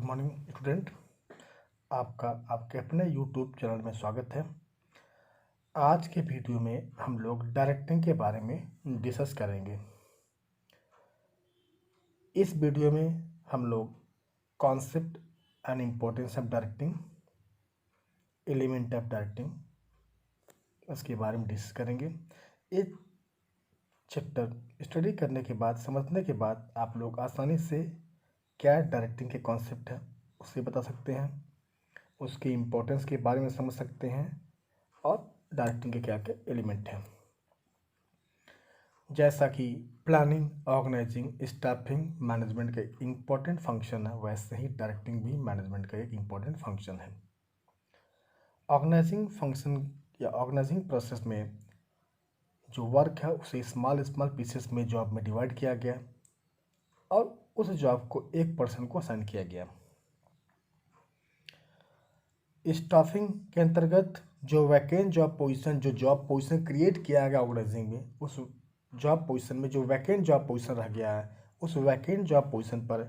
Good morning student. आपका आपके अपने यूट्यूब चैनल में स्वागत है। आज के वीडियो में हम लोग डायरेक्टिंग के बारे में डिस्कस करेंगे। इस वीडियो में हम लोग concept and importance of directing, element of directing, उसके बारे में डिस्कस करेंगे। एक चैप्टर स्टडी करने के बाद, समझने के बाद आप लोग आसानी से क्या डायरेक्टिंग के कॉन्सेप्ट है उसे बता सकते हैं, उसकी इम्पोर्टेंस के बारे में समझ सकते हैं और डायरेक्टिंग के क्या क्या एलिमेंट हैं। जैसा कि प्लानिंग, ऑर्गेनाइजिंग, स्टाफिंग मैनेजमेंट का इम्पोर्टेंट फंक्शन है, वैसे ही डायरेक्टिंग भी मैनेजमेंट का एक इम्पोर्टेंट फंक्शन है। ऑर्गेनाइजिंग फंक्शन या ऑर्गेनाइजिंग प्रोसेस में जो वर्क है उसे स्मॉल पीसेस में जॉब में डिवाइड किया गया और उस जॉब को एक पर्सन को असाइन किया गया। स्टाफिंग के अंतर्गत जो वैकेंट जॉब पोजीशन क्रिएट किया गया ऑर्गेनाइजिंग में, उस जॉब पोजीशन में जो वैकेंट जॉब पोजीशन रह गया है, उस वैकेंट जॉब पोजीशन पर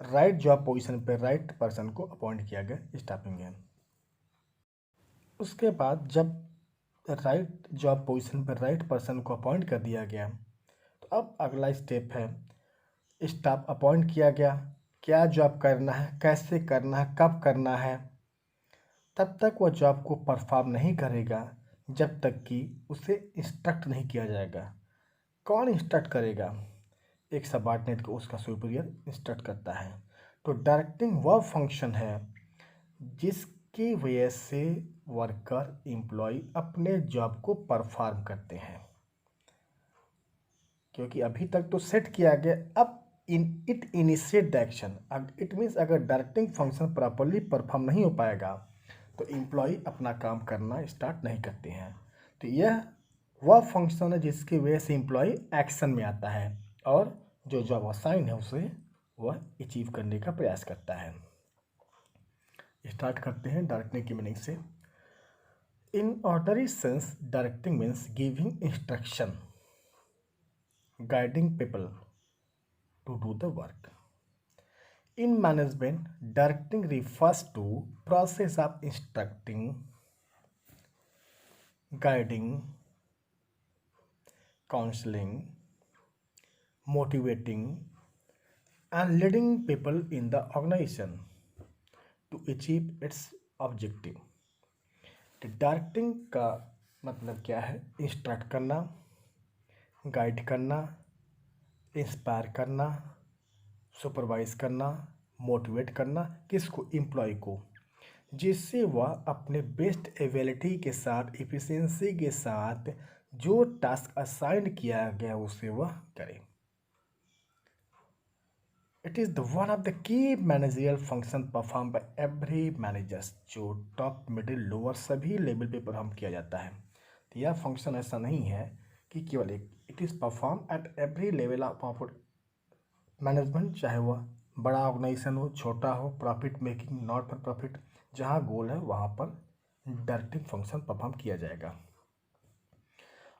राइट जॉब पोजीशन पर राइट पर्सन को अपॉइंट किया गया स्टाफिंग में। उसके बाद जब राइट जॉब पोजीशन पर राइट पर्सन को अपॉइंट कर दिया गया, तो अब अगला स्टेप है स्टाफ अपॉइंट किया गया, क्या जॉब करना है, कैसे करना है, कब करना है। तब तक वह जॉब को परफॉर्म नहीं करेगा जब तक कि उसे इंस्ट्रक्ट नहीं किया जाएगा। कौन इंस्ट्रक्ट करेगा? एक सबऑर्डिनेट को उसका सुपीरियर इंस्ट्रक्ट करता है। तो डायरेक्टिंग वह फंक्शन है जिसकी वजह से वर्कर, एम्प्लॉय अपने जॉब को परफॉर्म करते हैं, क्योंकि अभी तक तो सेट किया गया, अब it initiate the action. It means अगर डायरेक्टिंग फंक्शन प्रॉपरली परफॉर्म नहीं हो पाएगा तो एम्प्लॉय अपना काम करना स्टार्ट नहीं करते हैं। तो यह वह फंक्शन है जिसकी वजह से एम्प्लॉय एक्शन में आता है और जो जॉब असाइन है उसे वह अचीव करने का प्रयास करता है। स्टार्ट करते हैं डायरेक्टिंग की मीनिंग से। In ordinary sense directing means giving instruction, guiding people to do the work. In management, directing refers to process of instructing, guiding, counseling, motivating and leading people in the organization to achieve its objective. तो directing का मतलब क्या है? Instruct करना, guide करना, inspire करना, supervise करना, motivate करना। किसको? एम्प्लॉय को, जिससे वह अपने बेस्ट एबिलिटी के साथ, एफिशिएंसी के साथ जो टास्क असाइन किया गया उसे वह करे। It is the one of the key managerial function perform by every managers, जो टॉप, मिडिल, लोअर सभी लेवल पे परफॉर्म किया जाता है। तो यह फंक्शन ऐसा नहीं है कि केवल एक, it is perform at every level of management, चाहे वह बड़ा ऑर्गेनाइजेशन हो, छोटा हो, profit making, not for profit, जहाँ गोल है वहाँ पर डायरेक्टिंग फंक्शन परफॉर्म किया जाएगा।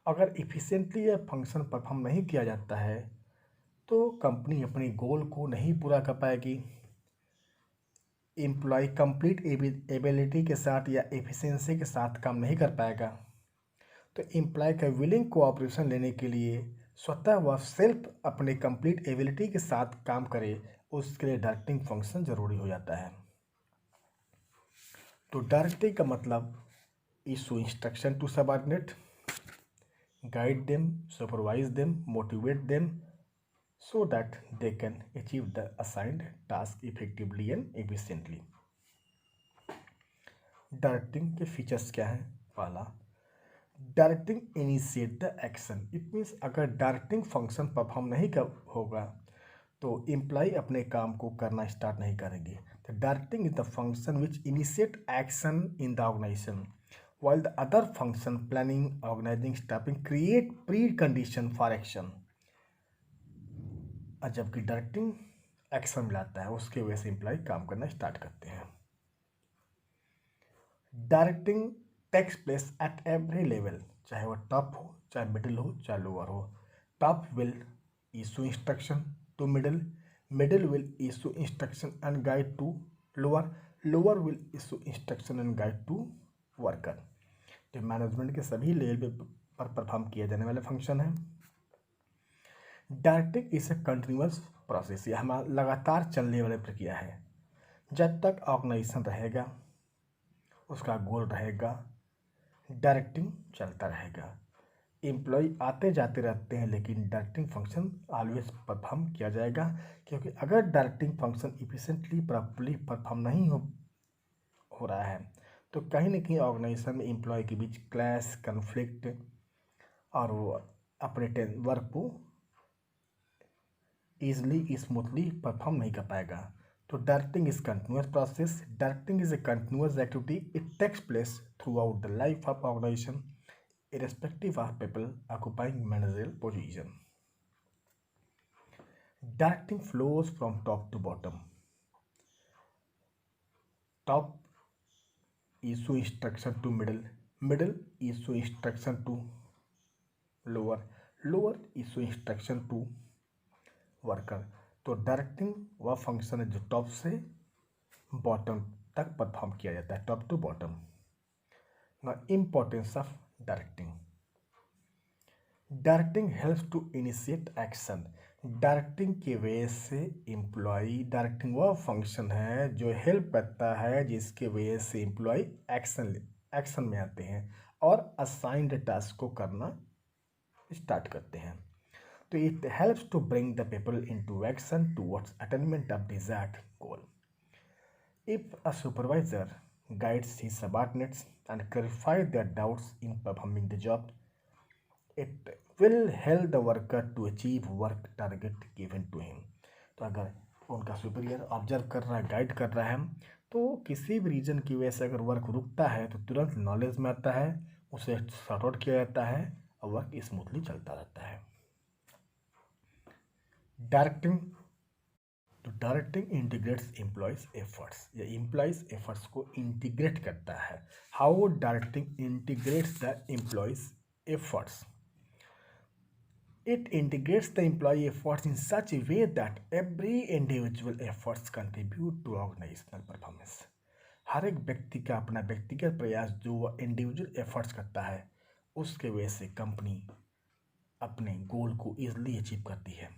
अगर इफिशिएंटली यह फंक्शन परफॉर्म नहीं किया जाता है तो कंपनी अपनी गोल को नहीं पूरा कर पाएगी, एम्प्लॉय कंप्लीट एबिलिटी के साथ या एफिशिएंसी के साथ काम नहीं कर पाएगा। तो एम्प्लॉय का विलिंग कोऑपरेशन लेने के लिए स्वतः वह सेल्फ अपने कंप्लीट एबिलिटी के साथ काम करे, उसके लिए डायरेक्टिंग फंक्शन जरूरी हो जाता है। तो डायरेक्टिंग का मतलब issue instruction to subordinate, guide them, supervise them, motivate them so that they can achieve the assigned task effectively and efficiently. Directing के फीचर्स क्या हैं? पहला, directing initiate the action. It means अगर डायरेक्टिंग फंक्शन परफॉर्म नहीं होगा तो employ अपने काम को करना स्टार्ट नहीं करेंगे। तो directing is the function which initiate action in the organisation, while the other function, planning, organizing, staffing, create precondition for action। जबकि डायरेक्टिंग एक्शन मिलाता है, उसके वजह से एम्प्लॉय काम करना स्टार्ट करते हैं। Directing takes place at every level, चाहे वह टॉप हो, चाहे मिडिल हो, चाहे लोअर हो। Top will issue instruction to middle, middle will issue instruction and guide to lower lower will issue instruction and guide to worker. जो management के सभी लेवल पर परफॉर्म किया जाने वाला फंक्शन है। Directing is a continuous process, यह हमारा लगातार चलने वाली प्रक्रिया है। जब तक ऑर्गेनाइजेशन रहेगा, उसका गोल रहेगा, डायरेक्टिंग चलता रहेगा। एम्प्लॉय आते जाते रहते हैं, लेकिन डायरेक्टिंग फंक्शन ऑलवेज परफॉर्म किया जाएगा, क्योंकि अगर directing function efficiently properly perform नहीं हो रहा है तो कहीं ना कहीं ऑर्गेनाइजेशन में एम्प्लॉय के बीच क्लैश, कन्फ्लिक्ट और वो अपने वर्क को ईजिली स्मूथली परफॉर्म नहीं कर पाएगा। तो directing is continuous process. Directing is a continuous activity, it takes place throughout the life of organisation irrespective of people occupying managerial position. Directing flows from top to bottom. Top issue instruction to middle, middle issue instruction to lower, lower issue instruction to worker. तो directing वह function है जो top से bottom तक perform किया जाता है, top to bottom. ना importance of directing. Directing helps to initiate action. Directing की वजह से एम्प्लॉय, डायरेक्टिंग वह फंक्शन है जो हेल्प करता है जिसके वजह से एम्प्लॉय एक्शन में आते हैं और असाइंड टास्क को करना स्टार्ट करते हैं। तो it helps to bring the people into action towards attainment of desired goal. If a supervisor guides his subordinates and clarify their doubts in performing the job, it will help the worker to achieve work target given to him. तो अगर उनका superior observe कर रहा है, guide कर रहा है, तो किसी भी रीजन की वजह से अगर वर्क रुकता है तो तुरंत नॉलेज में आता है, उसे सॉर्ट आउट किया जाता है और वर्क स्मूथली चलता रहता है। डायरेक्टिंग, तो डायरेक्टिंग इंटीग्रेट्स एम्प्लॉयज एफर्ट्स, या एम्प्लॉयज एफर्ट्स को इंटीग्रेट करता है। How directing integrates the employees efforts? It integrates the employee efforts in such a way that every individual efforts contribute to organizational performance. हर एक व्यक्ति का अपना व्यक्तिगत प्रयास जो वह इंडिविजुअल एफर्ट्स करता है, उसके वजह से कंपनी अपने गोल को इजीली अचीव करती है।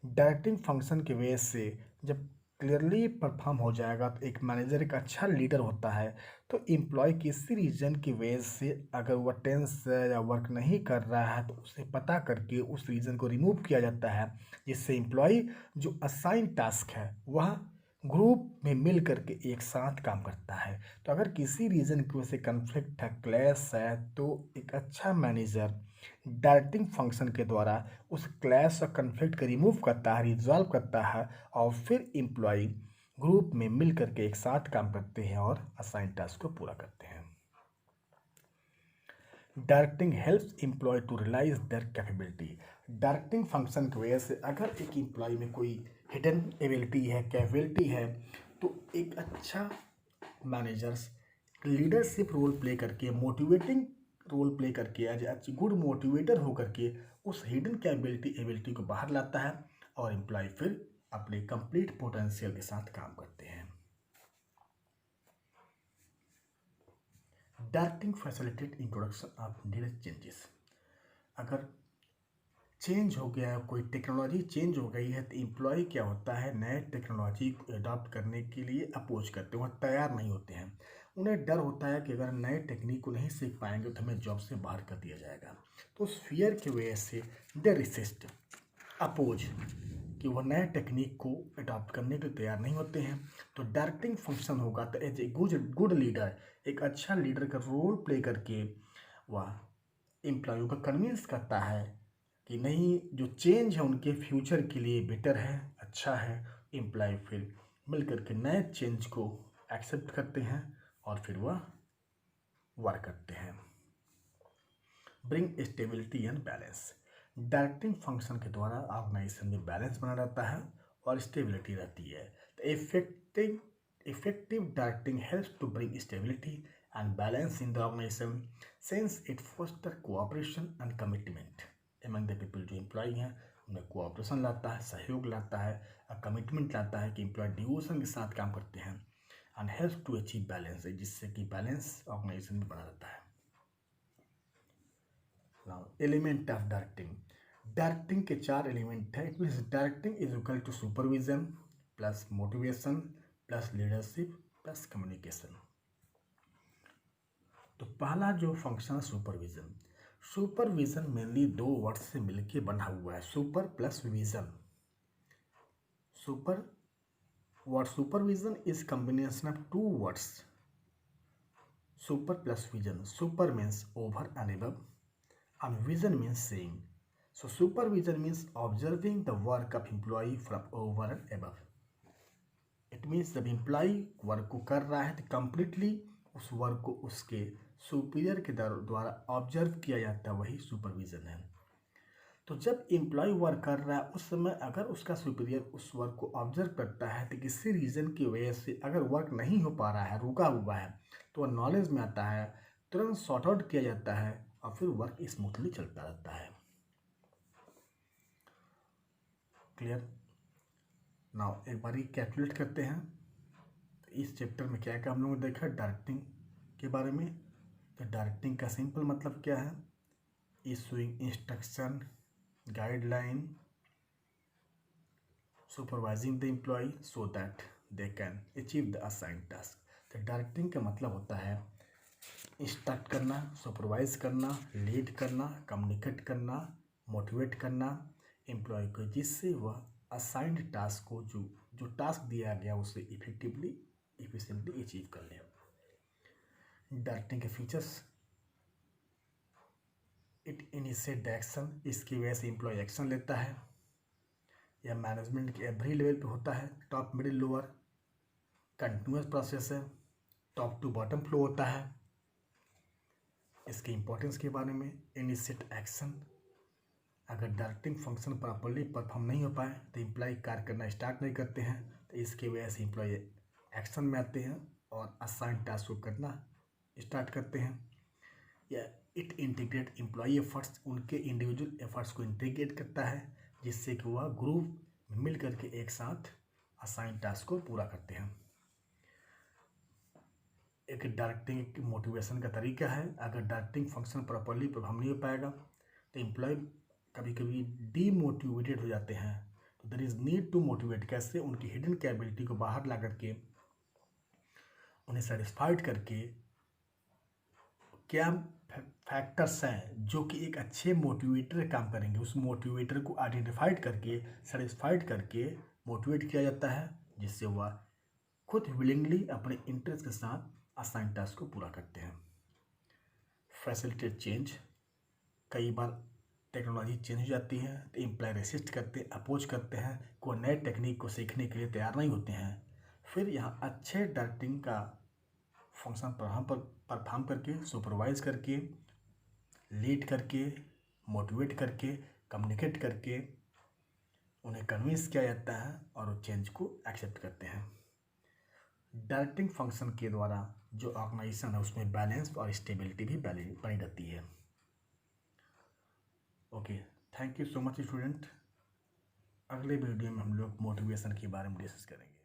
डायरेक्टिंग फंक्शन की वजह से जब क्लियरली परफॉर्म हो जाएगा तो एक मैनेजर एक अच्छा लीडर होता है, तो एम्प्लॉय किसी रीजन की वजह से अगर वह टेंस या वर्क नहीं कर रहा है तो उसे पता करके उस रीजन को रिमूव किया जाता है, जिससे एम्प्लॉय जो असाइन टास्क है वह ग्रुप में मिल करके एक साथ काम करता है। तो अगर किसी रीजन की वजह से कन्फ्लिक्ट है, क्लैश है, तो एक अच्छा मैनेजर डायरेक्टिंग फंक्शन के द्वारा उस क्लैश और कन्फ्लिक्ट को रिमूव करता है, रिजॉल्व करता है और फिर एम्प्लॉय ग्रुप में मिल करके एक साथ काम करते हैं और असाइन टास्क को पूरा करते हैं। Directing helps employ to realise their capability. Directing function की वजह से अगर एक एम्प्लॉय में कोई हिडन एबिलिटी है, कैपेबिलिटी है, तो एक अच्छा मैनेजर्स लीडरशिप रोल प्ले करके, मोटिवेटिंग रोल प्ले करके, एज अच्छी गुड मोटिवेटर होकर के उस हिडन एबिलिटी को बाहर लाता है और एम्प्लॉय फिर अपने कंप्लीट पोटेंशियल के साथ काम करते हैं। Directing facilitate introduction of needed changes. अगर चेंज हो गया है, कोई टेक्नोलॉजी चेंज हो गई है, तो एम्प्लॉय क्या होता है, नए टेक्नोलॉजी को अडॉप्ट करने के लिए अपोज करते हैं, वह तैयार नहीं होते हैं। उन्हें डर होता है कि अगर नए टेक्निक को नहीं सीख पाएंगे तो हमें जॉब से बाहर कर दिया जाएगा। तो उस फियर की वजह से दे रिसिस्ट, अपोज, कि वह नए टेक्निक को अडॉप्ट करने के तैयार नहीं होते हैं। तो डायरेक्टिंग फंक्शन होगा तो एज ए गुड लीडर, एक अच्छा लीडर का रोल प्ले करके वह एम्प्लॉयों को कन्विंस करता है कि नहीं, जो चेंज है उनके फ्यूचर के लिए बेटर है, अच्छा है। एम्प्लॉय फिर मिलकर के नए चेंज को एक्सेप्ट करते हैं और फिर वह वर्क करते हैं। Bring stability and balance. Directing function के द्वारा ऑर्गेनाइजेशन में बैलेंस बना रहता है और स्टेबिलिटी रहती है। तो effective directing helps to bring stability and balance in the organisation since it foster cooperation and commitment among the people. जो एम्प्लॉय हैं उनमें कोऑपरेशन लाता है, सहयोग लाता है और कमिटमेंट लाता है कि एम्प्लॉय डिवोशन के साथ काम करते हैं and help to achieve balance, जिससे कि बैलेंस ऑर्गेनाइजेशन में बना रहता है। Now element of directing, directing के 4 एलिमेंट है। It means directing is equal to supervision plus motivation plus leadership plus communication. तो पहला जो फंक्शन है सुपरविजन, सुपरविजन मेनली 2 वर्ड से मिलके बना हुआ है, super plus vision. Supervision is combination of 2 words, super plus vision. Super means over and above, and vision means seeing. So supervision means observing the work of employee from over and above. It means जब employee work को कर रहा है तो completely उस work को उसके superior के द्वारा ऑब्जर्व किया जाता है, वही सुपरविजन है। तो जब एम्प्लॉय वर्क कर रहा है उस समय अगर उसका सुपीरियर उस वर्क को ऑब्जर्व करता है तो किसी रीज़न की वजह से अगर वर्क नहीं हो पा रहा है, रुका हुआ है, तो वह नॉलेज में आता है, तुरंत सॉर्ट आउट किया जाता है और फिर वर्क स्मूथली चलता रहता है। क्लियर? नाउ एक बार कैलकुलेट करते हैं। तो इस चैप्टर में क्या क्या हम लोगों ने देखा डायरेक्टिंग के बारे में। तो डायरेक्टिंग का सिंपल मतलब क्या है? Issuing instruction, guideline, supervising the employee so that they can achieve the assigned task। तो डायरेक्टिंग का मतलब होता है इंस्ट्रक्ट करना, सुपरवाइज करना, लीड करना, कम्युनिकेट करना, मोटिवेट करना एम्प्लॉय को, जिससे वह असाइंड टास्क को जो टास्क दिया गया उसे इफेक्टिवली एफिशिएंटली अचीव कर ले। डायरेक्टिंग के features, it initiate the action, इसकी वजह से एम्प्लॉय एक्शन लेता है। यह मैनेजमेंट के एवरी लेवल पे होता है, top middle lower, continuous process है, टॉप टू बॉटम फ्लो होता है। इसके इंपॉर्टेंस के बारे में, इनिशिएट एक्शन, अगर डायरेक्टिंग फंक्शन प्रॉपरली परफॉर्म नहीं हो पाए तो एम्प्लॉय कार्य करना स्टार्ट नहीं करते हैं, तो इसकी वजह से एम्प्लॉय एक्शन में आते हैं और असाइन टास्क को करना स्टार्ट करते हैं। या इट इंटीग्रेट एम्प्लॉय एफर्ट्स, उनके इंडिविजुअल एफर्ट्स को इंटीग्रेट करता है, जिससे कि वह ग्रुप मिल करके एक साथ असाइन टास्क को पूरा करते हैं। एक डायरेक्टिंग मोटिवेशन का तरीका है। अगर डायरेक्टिंग फंक्शन प्रॉपरली परफॉर्म नहीं हो पाएगा तो एम्प्लॉय कभी कभी डीमोटिवेटेड हो जाते हैं। तो there is need to motivate, कैसे? उनकी हिडन कैपेबिलिटी को बाहर ला करके उन्हें सेटिस्फाइड करके, क्या फैक्टर्स हैं जो कि एक अच्छे मोटिवेटर काम करेंगे, उस मोटिवेटर को आइडेंटिफाइड करके सेटिस्फाइड करके मोटिवेट किया जाता है, जिससे वह खुद विलिंगली अपने इंटरेस्ट के साथ असाइन टास्क को पूरा करते हैं। फैसिलिटेट चेंज, कई बार टेक्नोलॉजी चेंज हो जाती है तो एम्प्लॉय रेसिस्ट करते, अपोज करते हैं, कोई नए टेक्निक को सीखने के लिए तैयार नहीं होते हैं। फिर यहाँ अच्छे डायरेक्टिंग का फंक्शन परफॉर्म करके, सुपरवाइज करके, लीड करके, मोटिवेट करके, कम्युनिकेट करके उन्हें कन्विंस किया जाता है और वो चेंज को एक्सेप्ट करते हैं। डायरेक्टिंग फंक्शन के द्वारा जो ऑर्गेनाइजेशन है उसमें बैलेंस और स्टेबिलिटी भी बनी रहती है। Okay, thank you so much student. अगले वीडियो में हम लोग मोटिवेशन के बारे में डिस्कस करेंगे।